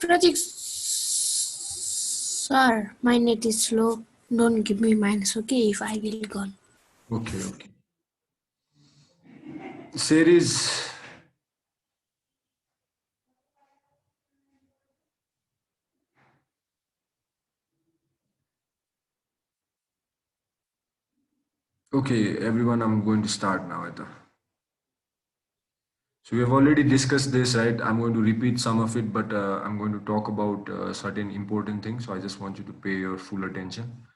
Pratik, sir, my net is slow. Don't give me minus, okay, if I will gone. Okay, okay. Series. Okay, everyone, I'm going to start now. So we have already discussed this, right? I'm going to repeat some of it, but I'm going to talk about certain important things. So I just want you to pay your full attention.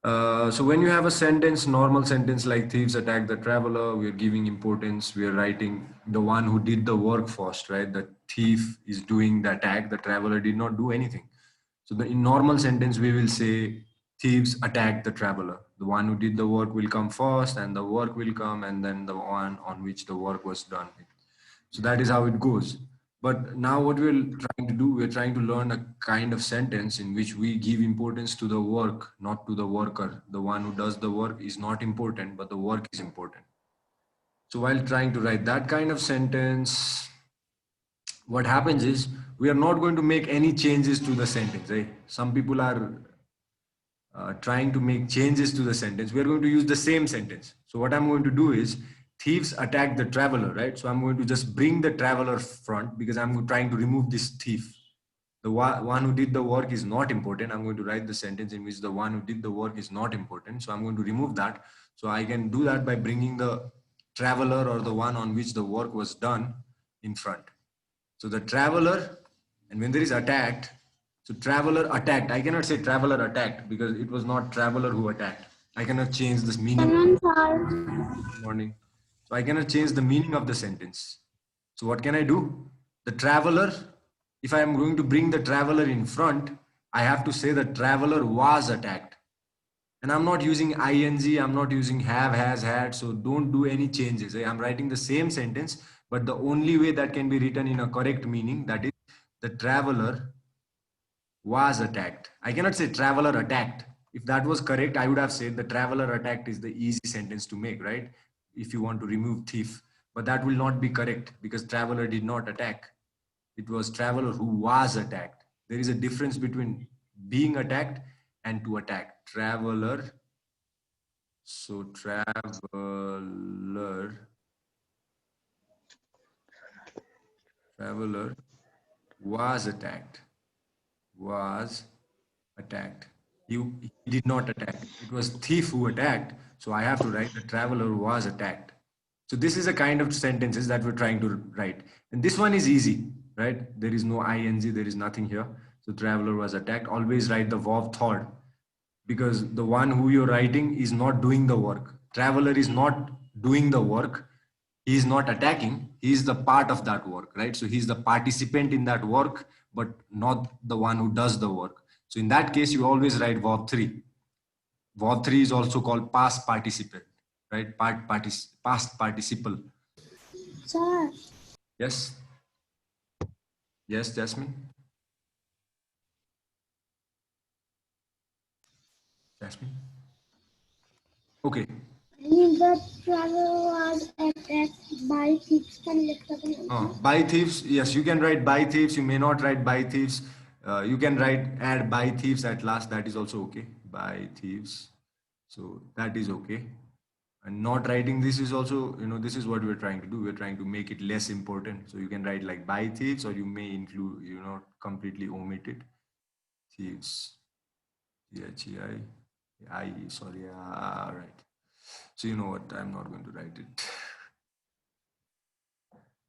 So when you have a sentence, normal sentence like thieves attack the traveler, we are giving importance. We are writing the one who did the work first, right? The thief is doing the attack. The traveler did not do anything. So in normal sentence, we will say thieves attack the traveler. The one who did the work will come first, and the work will come, and then the one on which the work was done. So that is how it goes. But now what we're trying to do, we're trying to learn a kind of sentence in which we give importance to the work, not to the worker. The one who does the work is not important, but the work is important. So while trying to write that kind of sentence, what happens is we are not going to make any changes to the sentence. Right? Some people are trying to make changes to the sentence. We are going to use the same sentence. So what I'm going to do is thieves attack the traveler, right? So I'm going to just bring the traveler front because I'm trying to remove this thief. The one who did the work is not important. I'm going to write the sentence in which the one who did the work is not important. So I'm going to remove that. So I can do that by bringing the traveler or the one on which the work was done in front. So the traveler, and when there is attacked, so traveler attacked. I cannot say traveler attacked because it was not traveler who attacked. I cannot change this meaning. Morning. So I cannot change the meaning of the sentence. So what can I do? The traveler, if I am going to bring the traveler in front, I have to say the traveler was attacked. And I'm not using ing, I'm not using have, has, had. So don't do any changes. I'm writing the same sentence, but the only way that can be written in a correct meaning, that is the traveler was attacked. I cannot say traveler attacked. If that was correct, I would have said the traveler attacked is the easy sentence to make, right? If you want to remove thief. But that will not be correct because traveler did not attack. It was traveler who was attacked. There is a difference between being attacked and to attack. Traveler. So traveler was attacked. Was attacked. He did not attack. It was thief who attacked. So I have to write the traveler was attacked. So this is a kind of sentences that we're trying to write. And this one is easy, right? There is no ing, there is nothing here. So traveler was attacked. Always write the verb third because the one who you're writing is not doing the work. Traveler is not doing the work. He is not attacking. He is the part of that work, right? So he's the participant in that work, but not the one who does the work. So in that case, you always write verb 3. Verb 3 is also called past participant, right? Past participle. Sir, Yes. Yes, Jasmine. Jasmine. Okay. the traveler was attacked by thieves. By thieves. Yes, you can write by thieves. You may not write by thieves. You can add by thieves at last. That is also okay. By thieves. So that is okay. And not writing this is also, this is what we're trying to do. We're trying to make it less important. So you can write like by thieves, or you may include, completely omit it. Thieves. T-H-E-I. Sorry. Right. So you know what? I'm not going to write it.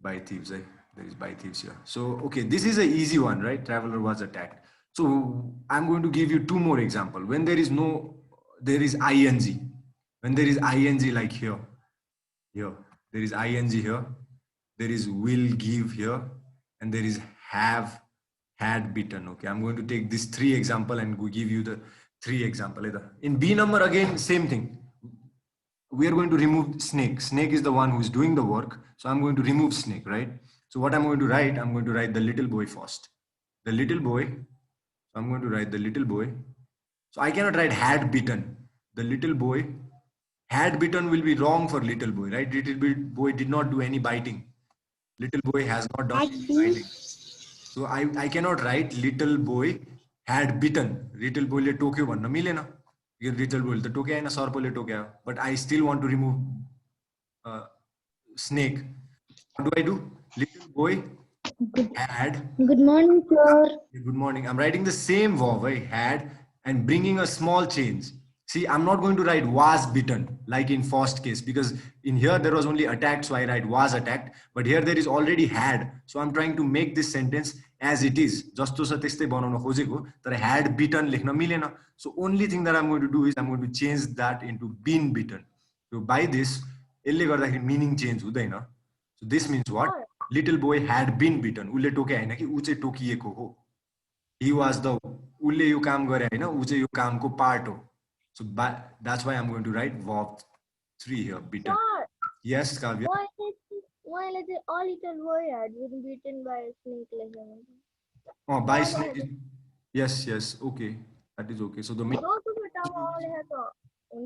By thieves. There is by thieves here. So, okay, this is an easy one, right? Traveler was attacked. So I'm going to give you two more example. When there is ing. When there is ing like here, there is ing here, there is will give here, and there is have, had, bitten. Okay, I'm going to take these three example and give you the three example. In B number again, same thing. We are going to remove snake. Snake is the one who is doing the work. So I'm going to remove snake, right? So what I'm going to write the little boy first. The little boy. So I'm going to write the little boy. So I cannot write had bitten. The little boy had bitten will be wrong for little boy, right? Little boy did not do any biting. Little boy has not done any biting. So I cannot write little boy had bitten. Little boy le tokyo bhanna मिलेन. Little boy त टोक्या हैन, सर्पले टोक्या. But I still want to remove snake. What do I do? Little boy had. Good morning, sir. Good morning. I'm writing the same verb, I had, and bringing a small change. See, I'm not going to write was bitten like in first case, because in here there was only attacked, so I write was attacked. But here there is already had, so I'm trying to make this sentence as it is. Just to त्यस्तै बनाउन खोजेको, तर had bitten लेख्न मिलेन. So only thing that I'm going to do is I'm going to change that into been bitten. So by this, यसले गर्दाखेरि meaning change हुँदैन. So this means what? Little boy had been bitten. उसले टोके हैन कि ऊ चाहिँ टोकिएको हो. He was the, उसले यो काम गरे हैन, ऊ चाहिँ यो कामको पार्ट हो. So that's why I'm going to write verb 3 here, bitten. Sir, Yes, Kavya. why let the all little boy had been beaten by a snake like that? Oh, by snake. Yes, yes, okay. That is okay. So the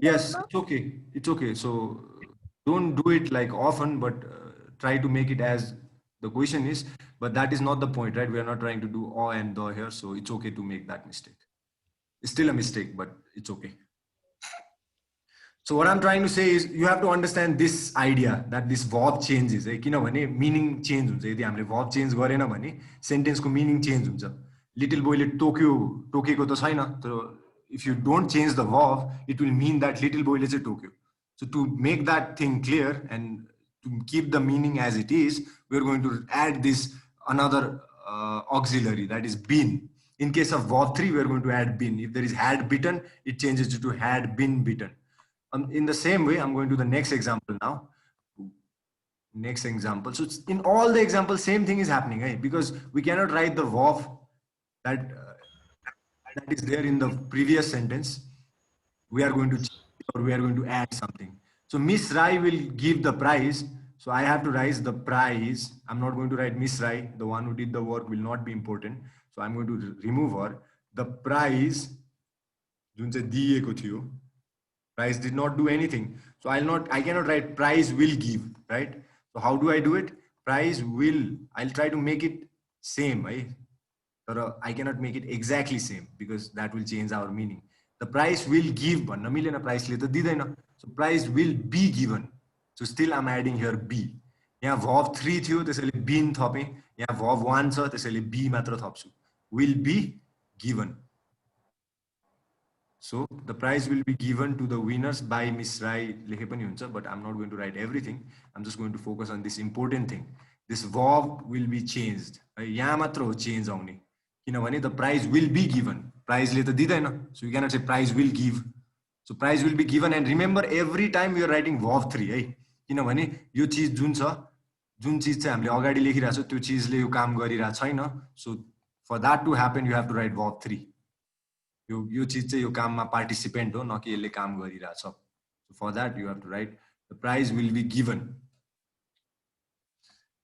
yes, it's okay. It's okay. So don't do it like often, but try to make it as the question is. But that is not the point, right? We are not trying to do or and the here, so it's okay to make that mistake. It's still a mistake, but it's okay. So what I'm trying to say is you have to understand this idea that this verb changes. किनभने meaning change हुन्छ. यदि हामीले verb change गरेन भने sentence को meaning change हुन्छ. Little boy ले टोकेको त छैन. So if you don't change the verb, it will mean that little boy ले चाहिँ Tokyo. So to make that thing clear and to keep the meaning as it is, we're going to add this another auxiliary, that is been. In case of verb 3, we're going to add been. If there is had bitten, it changes to had been bitten. In the same way, I'm going to the next example now. Next example. So in all the examples, same thing is happening, right? Because we cannot write the verb that that is there in the previous sentence. We are going to change or we are going to add something. So Miss Rai will give the prize. So I have to write the prize. I'm not going to write Miss Rai. The one who did the work will not be important. So I'm going to remove her. The prize, जुन चाहिँ दिएको थियो, price did not do anything. So I cannot write price will give, right? So how do I do it? Price will, I'll try to make it same, right? But I cannot make it exactly same because that will change our meaning. The price will give, भन्न मिलेन, price ले त दिदैन. So price will be given. So still I'm adding here be. यहाँ verb 3 थियो, त्यसैले been थपेँ. यहाँ verb 1 छ, त्यसैले be मात्र थप्छु. Will be given. So the prize will be given to the winners by Miss Rai लेखे पनि हुन्छ, but I'm not going to write everything. I'm just going to focus on this important thing. This verb will be changed. यहाँ मात्र हो change आउने. किनभने the prize will be given. Prize ले त दिदैन. So you cannot say prize will give. So prize will be given, and remember every time we are writing verb 3 है. किनभने यो चीज जुन चीज चाहिँ हामीले अगाडि लेखिरहेको छ त्यो चीजले यो काम गरिरहेको छैन. So for that to happen you have to write verb 3. यो चीज चाहिँ यो काममा पार्टिसिपेन्ट हो, न कि यसले काम गरिरहेछ. So for that you have to write the prize will be given.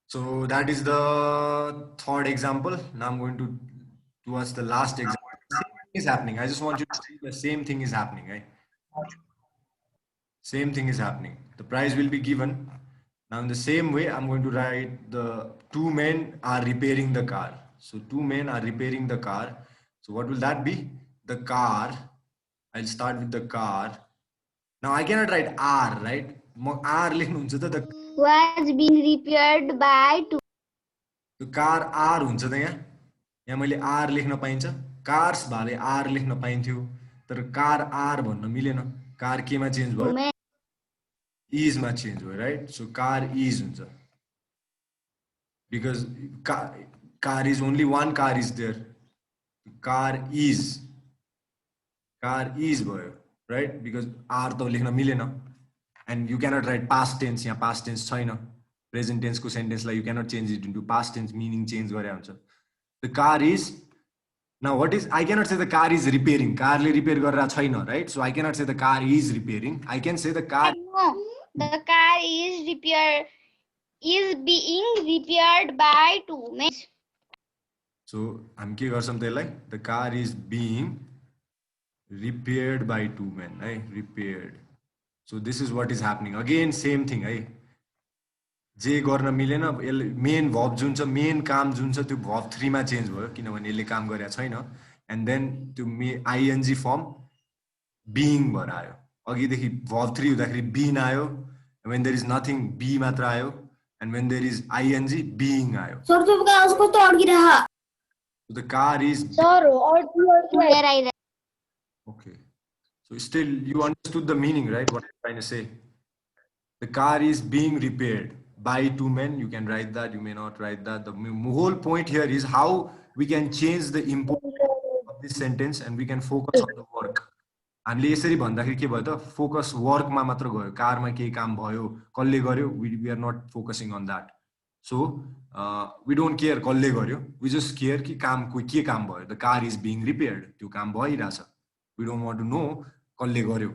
So that is the third example. Now I'm going to towards the last example. Same thing is happening. I just want you to see the same thing is happening, right? Same thing is happening. The prize will be given. Now in the same way, I'm going to write the two men are repairing the car. So two men are repairing the car. So what will that be? The car. I'll start with the car. Now I cannot write R, right? R लेख्नु हुन्छ त was being repaired by two. The car R हुन्छ त यहाँ मैले R लेख्न पाइन्छ. Cars भाले R लेख्न पाइन्थ्यो, तर car R भन्न मिलेन. कार केमा चेन्ज भयो? Is मा चेन्ज भयो, right? So car is हुन्छ. Because car is only one car is there. Car is भयो, right? Because R त लेख्न मिलेन. And you cannot write past tense. यहाँ past tense छैन. Present tense को sentence lie you cannot change it into past tense, meaning change गरे हुन्छ. The car is, now what is, I cannot say the car is repairing. Car ले repair गरेर छैन, right? So I cannot say the car is repairing. I can say the car. No, the car is being repaired by two men. So हम के गर्छौं त्यसलाई? The car is being repaired by two men, right? Repaired. So this is what is happening. Again, same thing, right? जे गर्न मिलेन यसले main verb जुन छ main काम जुन छ त्यो भर्ब 3 मा चेन्ज भयो किनभने यसले काम गरेको छैन एन्ड देन त्यो आइएनजी फर्म बीइङ भएर आयो अघिदेखि भर्ब 3 हुँदाखेरि बीन आयो when there is nothing बी मात्र आयो and when there is ing being आयो सर तपाईको आवाज कस्तो अड्किरहा so the car is Sir, or okay so still you understood the meaning right what I'm trying to say the car is being repaired by 2 men you can write that you may not write that the whole point here is how we can change the importance of this sentence and we can focus on the work हामीले यसरी भन्दाखेरि के भयो त focus वर्कमा मात्र गयो कारमा केही काम भयो कसले गर्यो we are not focusing on that so we don't care कसले गर्यो we just care कि काम के काम भयो the car is being repaired त्यो काम भइराछ we don't want to know कसले गर्यो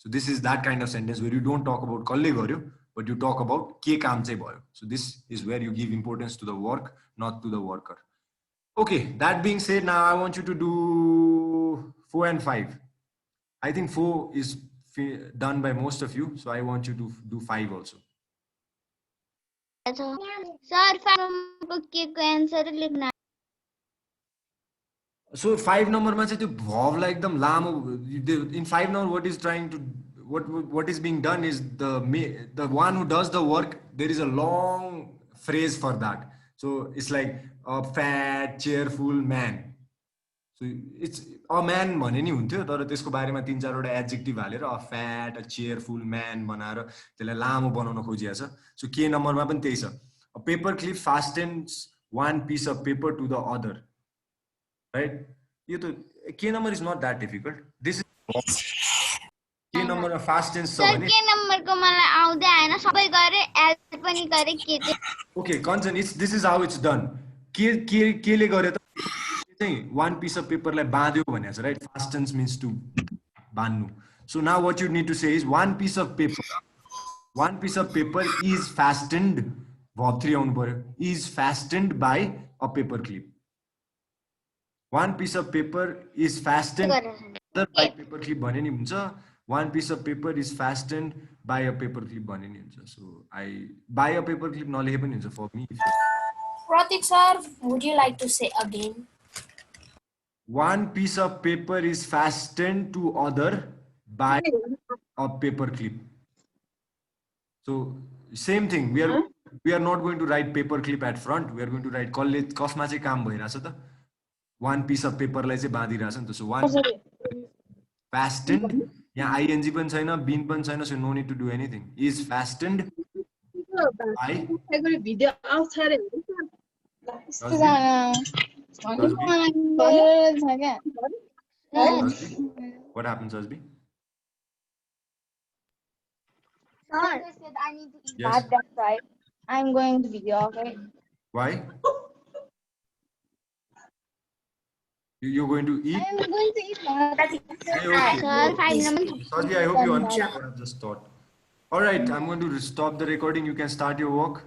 so this is that kind of sentence where you don't talk about कसले गर्यो but you talk about के काम चाहिँ भयो so this is where you give importance to the work not to the worker okay that being said now I want you to do 4 and 5 I think 4 is done by most of you, so I want you to do 5 also. Sir, 5 को के को answer लेख्न So 5 number मा चाहिँ त्यो verb लाई एकदम लामो in 5 number what is trying to what is being done is the one who does the work there is a long phrase for that. So it's like a fat cheerful man. So it's a man भने नि हुन्थ्यो तर त्यसको बारेमा 3-4 वटा adjective हालेर a fat a cheerful man बनाएर त्यसलाई लामो बनाउन खोजिया छ सो के नम्बरमा पनि त्यही छ a paper clip fastens one piece of paper to the other right यो त के number is not that difficult this is के नम्बरमा fastens छ भने के नम्बरको मलाई आउँदै आएन सबै गरे एल पनि गरे के okay Kanchan this is how it's done केले गर्यो त one piece of paper लाई बाँध्यो भनेको छ right fastens means to बान्नु so now what you need to say is one piece of paper is fastened verb 3 आउनु पर्यो is fastened by a paper clip one piece of paper is fastened by paper clip भने नि हुन्छ one piece of paper is fastened by a paper clip भने नि हुन्छ so I by a paper clip नलेखे पनि हुन्छ for me Pratik sir, would you like to say again? One piece of paper is fastened to other by a paper clip. So same thing. We are not going to write paper clip at front. We are going to write college कसमा चाहिँ काम भइराछ त one piece of paper लाई चाहिँ बाँधिराछ नि त so one fastened यहाँ ing पनि छैन been पनि छैन so no need to do anything is fastened by video आउँछ रे What happens, Asbi? Sir, I need to eat. Yes. That's right. I'm going to video, okay? Why? You're going to eat? I'm going to eat that. Sir, 5 number. Sorry, I hope you understand what I've just thought. All right, I'm going to stop the recording. You can start your work.